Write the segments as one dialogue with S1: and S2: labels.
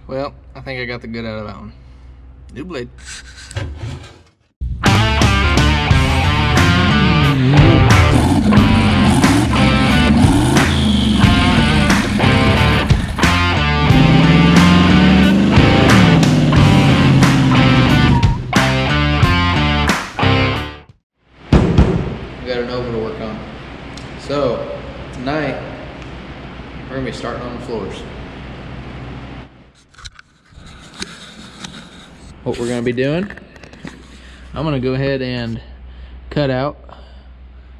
S1: Well, I think I got the good out of that one. New blade. We got an oval to work on. So, tonight, we're gonna be starting on the floors. What we're gonna be doing, I'm gonna go ahead and cut out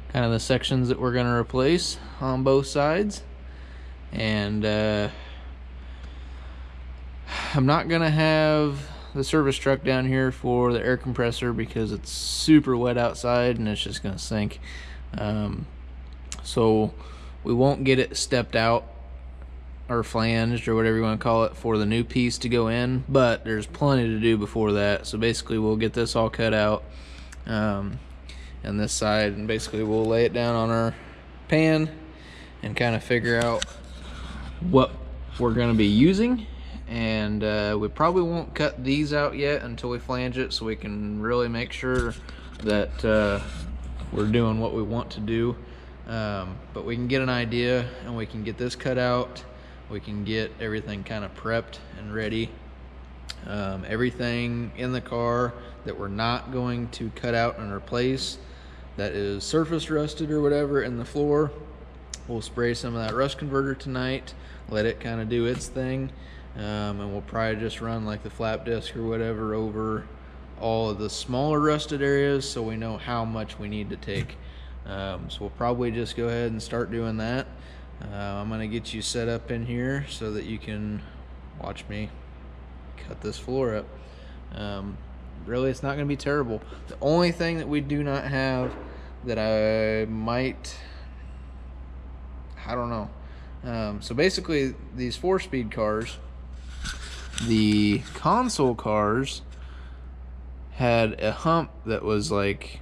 S1: kind of the sections that we're gonna replace on both sides. And I'm not gonna have the service truck down here for the air compressor because it's super wet outside and it's just gonna sink. So we won't get it stepped out or flanged or whatever you want to call it for the new piece to go in, but there's plenty to do before that. So basically we'll get this all cut out and this side, and basically we'll lay it down on our pan and kind of figure out what we're going to be using. And we probably won't cut these out yet until we flange it, so we can really make sure that we're doing what we want to do. But we can get an idea and we can get this cut out. We can get everything kind of prepped and ready. Everything in the car that we're not going to cut out and replace that is surface rusted or whatever in the floor, we'll spray some of that rust converter tonight, let it kind of do its thing, and we'll probably just run like the flap disc or whatever over all of the smaller rusted areas so we know how much we need to take. So we'll probably just go ahead and start doing that. I'm gonna get you set up in here so that you can watch me cut this floor up. Really, it's not gonna be terrible. The only thing that we do not have that I don't know. So basically these 4-speed cars, the console cars had a hump that was like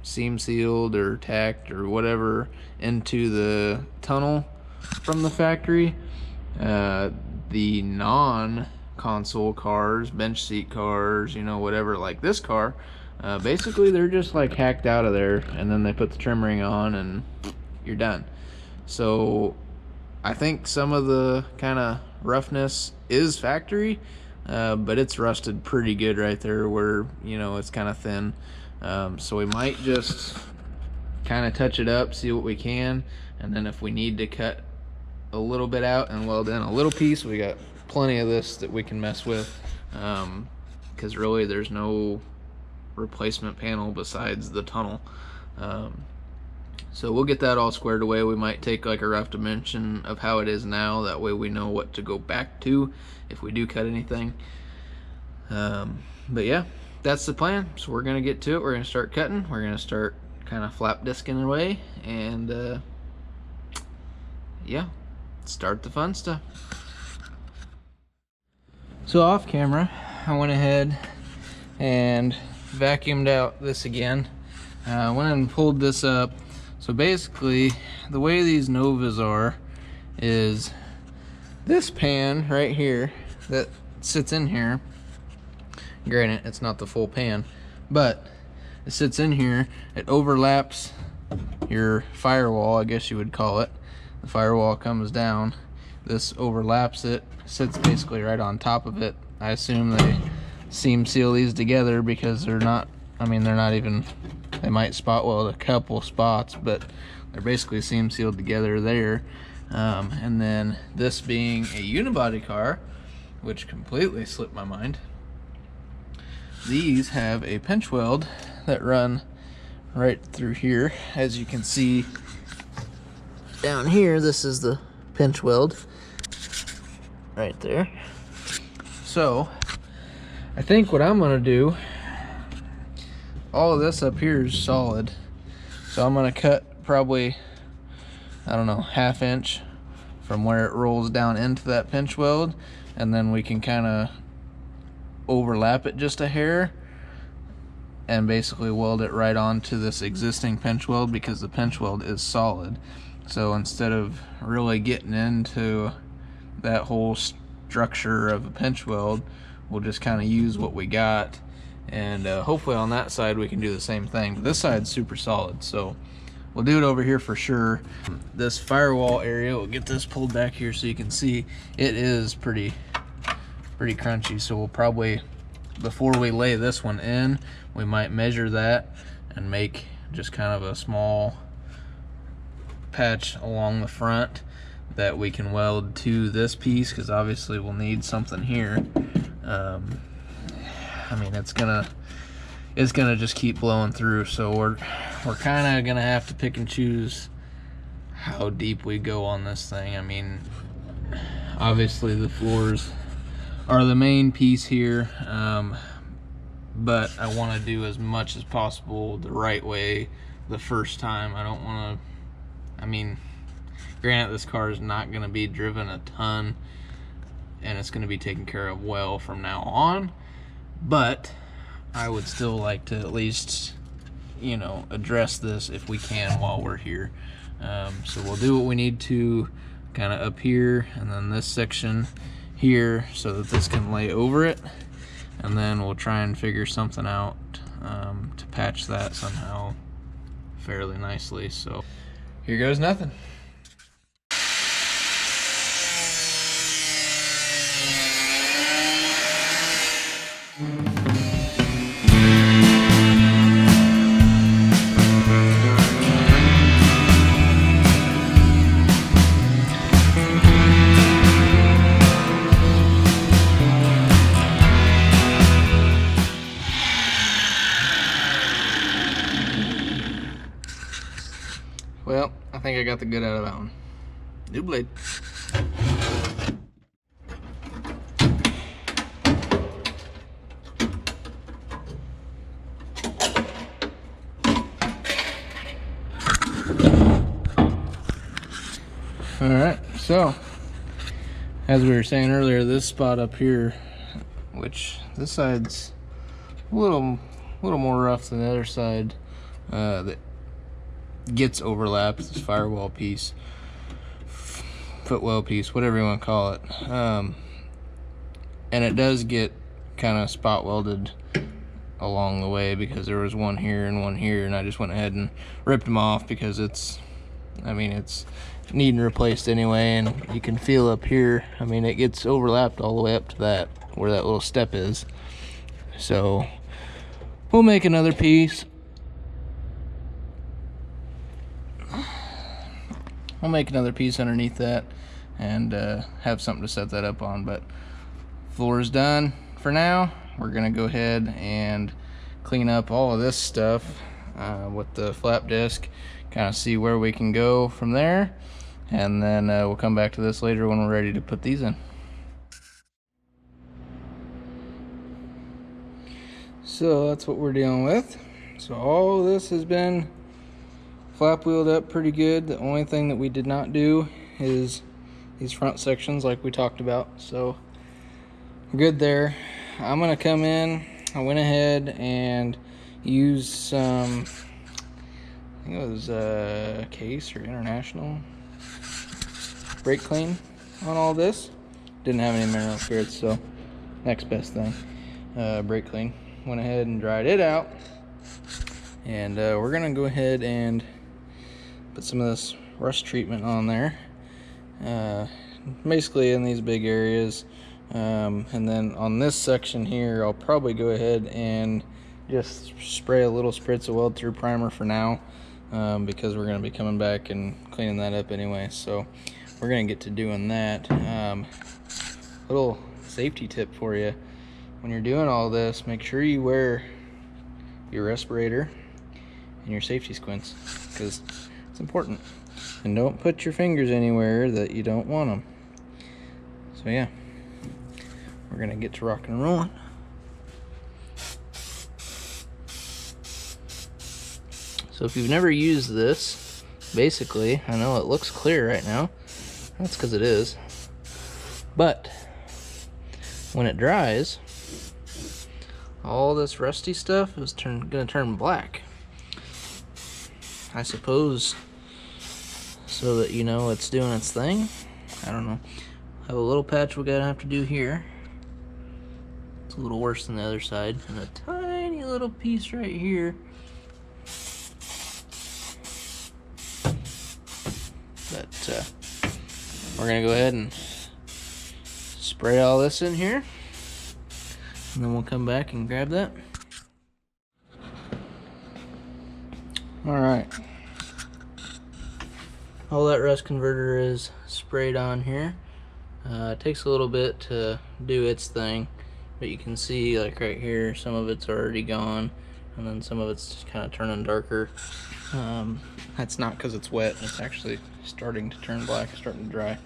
S1: seam sealed or tacked or whatever into the tunnel from the factory. The non-console cars, bench seat cars, you know, whatever, like this car, basically they're just like hacked out of there, and then they put the trim ring on and you're done. So I think some of the kind of roughness is factory, but it's rusted pretty good right there where, you know, it's kind of thin. So we might just kind of touch it up, see what we can, and then if we need to cut a little bit out and weld in a little piece, we got plenty of this that we can mess with, because really there's no replacement panel besides the tunnel. So we'll get that all squared away. We might take like a rough dimension of how it is now, that way we know what to go back to if we do cut anything. But yeah, that's the plan. So we're gonna get to it. We're gonna start cutting. We're gonna start kind of flap disking away, and yeah, start the fun stuff. So off camera, I went ahead and vacuumed out this again. I went and pulled this up. So basically, the way these Novas are is this pan right here that sits in here. Granted, it's not the full pan, but it sits in here. It overlaps your firewall, I guess you would call it. The firewall comes down. This overlaps it, sits basically right on top of it. I assume they seam seal these together because they're not, I mean, they're not even, they might spot weld a couple spots, but they're basically seam sealed together there. And then this being a unibody car, which completely slipped my mind, these have a pinch weld that run right through here. As you can see down here, this is the pinch weld right there. So I think what I'm gonna do, all of this up here is solid, so I'm gonna cut probably, I don't know, 1/2 inch from where it rolls down into that pinch weld, and then we can kind of overlap it just a hair and basically weld it right onto this existing pinch weld, because the pinch weld is solid. So instead of really getting into that whole structure of a pinch weld, we'll just kind of use what we got, and hopefully on that side we can do the same thing. But this side's super solid, so we'll do it over here for sure. This firewall area, we'll get this pulled back here so you can see it is pretty crunchy. So we'll probably, before we lay this one in, we might measure that and make just kind of a small patch along the front that we can weld to this piece, because obviously we'll need something here. I mean, it's gonna just keep blowing through, so we're kind of gonna have to pick and choose how deep we go on this thing. I mean, obviously the floors are the main piece here, but I want to do as much as possible the right way the first time. I don't want to, I mean, granted, this car is not going to be driven a ton, and it's going to be taken care of well from now on, but I would still like to at least, you know, address this if we can while we're here. So we'll do what we need to kind of up here, and then this section here, so that this can lay over it, and then we'll try and figure something out to patch that somehow fairly nicely. So here goes nothing. Well, I think I got the good out of that one. New blade. All right, so as we were saying earlier, this spot up here, which this side's a little more rough than the other side, that gets overlapped, this firewall piece, footwell piece, whatever you want to call it, and it does get kind of spot welded along the way, because there was one here and one here, and I just went ahead and ripped them off because it's needing replaced anyway. And you can feel up here, I mean, it gets overlapped all the way up to that, where that little step is. So we'll make another piece. I'll make another piece underneath that and have something to set that up on. But floor is done for now. We're gonna go ahead and clean up all of this stuff with the flap disc, kind of see where we can go from there, and then we'll come back to this later when we're ready to put these in. So that's what we're dealing with. So all of this has been flap wheeled up pretty good. The only thing that we did not do is these front sections like we talked about. So we're good there. I'm gonna come in, I went ahead and used some, I think it was Case or International brake clean on all this. Didn't have any mineral spirits, so next best thing, brake clean. Went ahead and dried it out, and we're gonna go ahead and put some of this rust treatment on there, basically in these big areas, and then on this section here I'll probably go ahead and just spray a little spritz of weld through primer for now, because we're going to be coming back and cleaning that up anyway. So we're going to get to doing that. Little safety tip for you: when you're doing all this, make sure you wear your respirator and your safety squints, because it's important. And don't put your fingers anywhere that you don't want them. So yeah, we're gonna get to rocking and rolling. So if you've never used this, basically, I know it looks clear right now, that's because it is, but when it dries, all this rusty stuff is gonna turn black. I suppose so that you know it's doing its thing. I don't know. have a little patch we're gonna have to do here. It's a little worse than the other side, and a tiny little piece right here. But we're gonna go ahead and spray all this in here, and then we'll come back and grab that. All right, all that rust converter is sprayed on here. It takes a little bit to do its thing, but you can see, like right here, some of it's already gone, and then some of it's just kind of turning darker. That's not because it's wet, it's actually starting to turn black, starting to dry.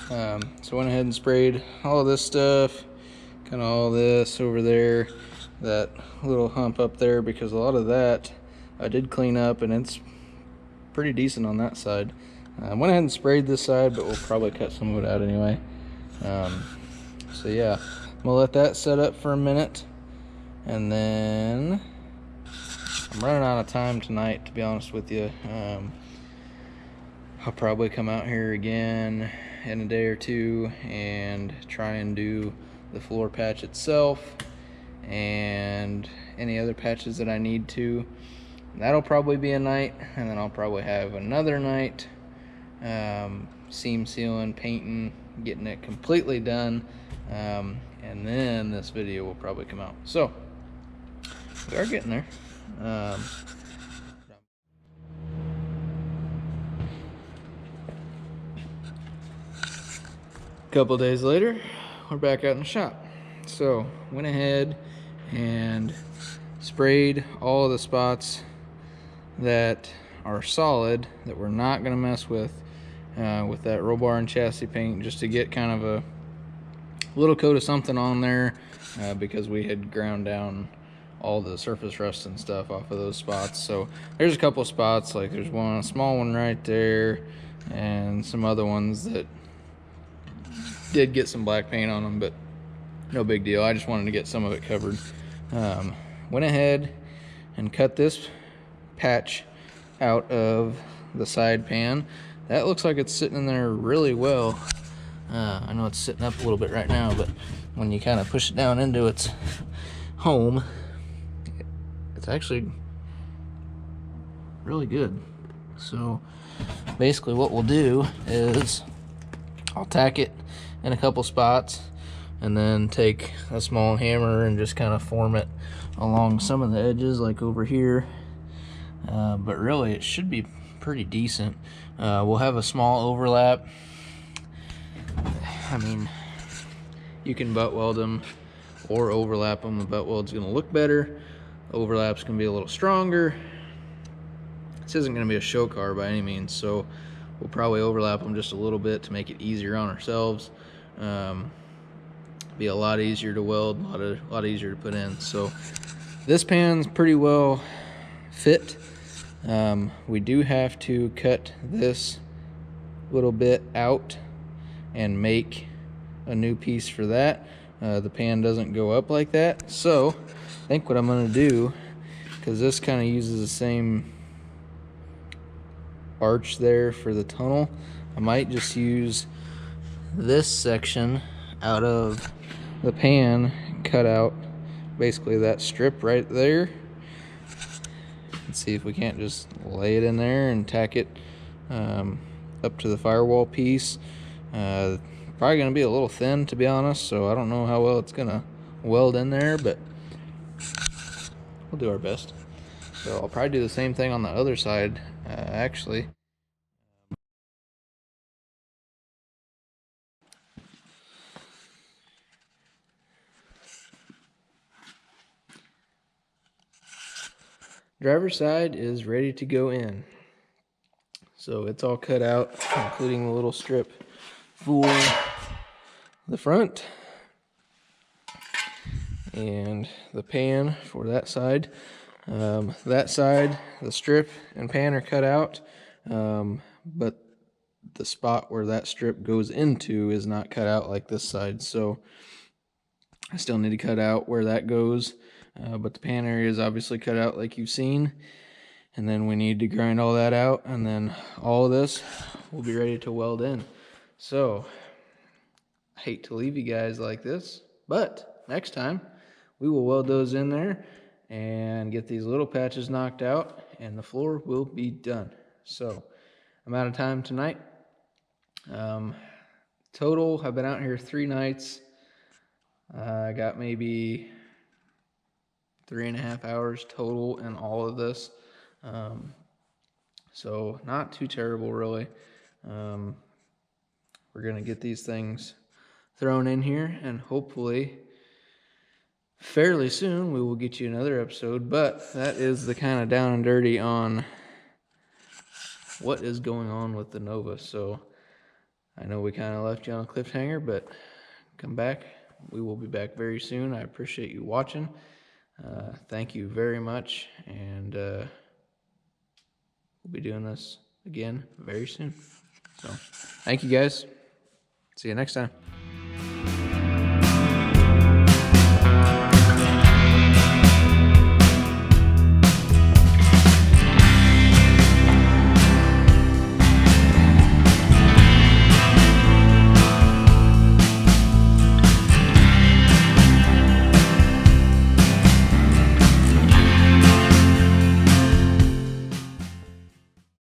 S1: So I went ahead and sprayed all of this stuff, kind of all this over there, that little hump up there, because a lot of that I did clean up, and it's pretty decent on that side. I went ahead and sprayed this side, but we'll probably cut some of it out anyway. So yeah, I'm gonna let that set up for a minute, and then I'm running out of time tonight, to be honest with you. I'll probably come out here again in a day or two and try and do the floor patch itself and any other patches that I need to. That'll probably be a night, and then I'll probably have another night seam sealing, painting, getting it completely done, and then this video will probably come out. So we are getting there. A couple days later, we're back out in the shop. So went ahead and sprayed all of the spots that are solid, that we're not going to mess with that roll bar and chassis paint, just to get kind of a little coat of something on there, because we had ground down all the surface rust and stuff off of those spots. So there's a couple spots, like there's one, a small one right there, and some other ones that did get some black paint on them, but no big deal. I just wanted to get some of it covered. Went ahead and cut this patch out of the side pan. That looks like it's sitting in there really well. I know it's sitting up a little bit right now, but when you kind of push it down into its home, it's actually really good. So basically what we'll do is I'll tack it in a couple spots, and then take a small hammer and just kind of form it along some of the edges, like over here. But really it should be pretty decent. We'll have a small overlap. I mean, you can butt weld them or overlap them. The butt weld's gonna look better. Overlap's gonna be a little stronger. This isn't gonna be a show car by any means, so we'll probably overlap them just a little bit to make it easier on ourselves. Be a lot easier to weld, a lot easier to put in. So this pan's pretty well fit. We do have to cut this little bit out and make a new piece for that. The pan doesn't go up like that. So I think what I'm gonna do, because this kind of uses the same arch there for the tunnel, I might just use this section out of the pan, cut out basically that strip right there. Let's see if we can't just lay it in there and tack it up to the firewall piece. Probably gonna be a little thin, to be honest, so I don't know how well it's gonna weld in there, but we'll do our best. So I'll probably do the same thing on the other side, actually. Driver's side is ready to go in. So it's all cut out, including the little strip for the front and the pan for that side. That side, the strip and pan are cut out, but the spot where that strip goes into is not cut out like this side. So I still need to cut out where that goes, but the pan area is obviously cut out like you've seen. And then we need to grind all that out, and then all of this will be ready to weld in. So hate to leave you guys like this, but next time we will weld those in there and get these little patches knocked out, and the floor will be done. So I'm out of time tonight. Total, I've been out here 3 nights. I got maybe 3.5 hours total in all of this. So not too terrible, really. We're going to get these things thrown in here, and hopefully fairly soon we will get you another episode. But that is the kind of down and dirty on what is going on with the Nova. So I know we kind of left you on a cliffhanger, but come back. We will be back very soon. I appreciate you watching. Thank you very much, and we'll be doing this again very soon. So thank you guys. See you next time.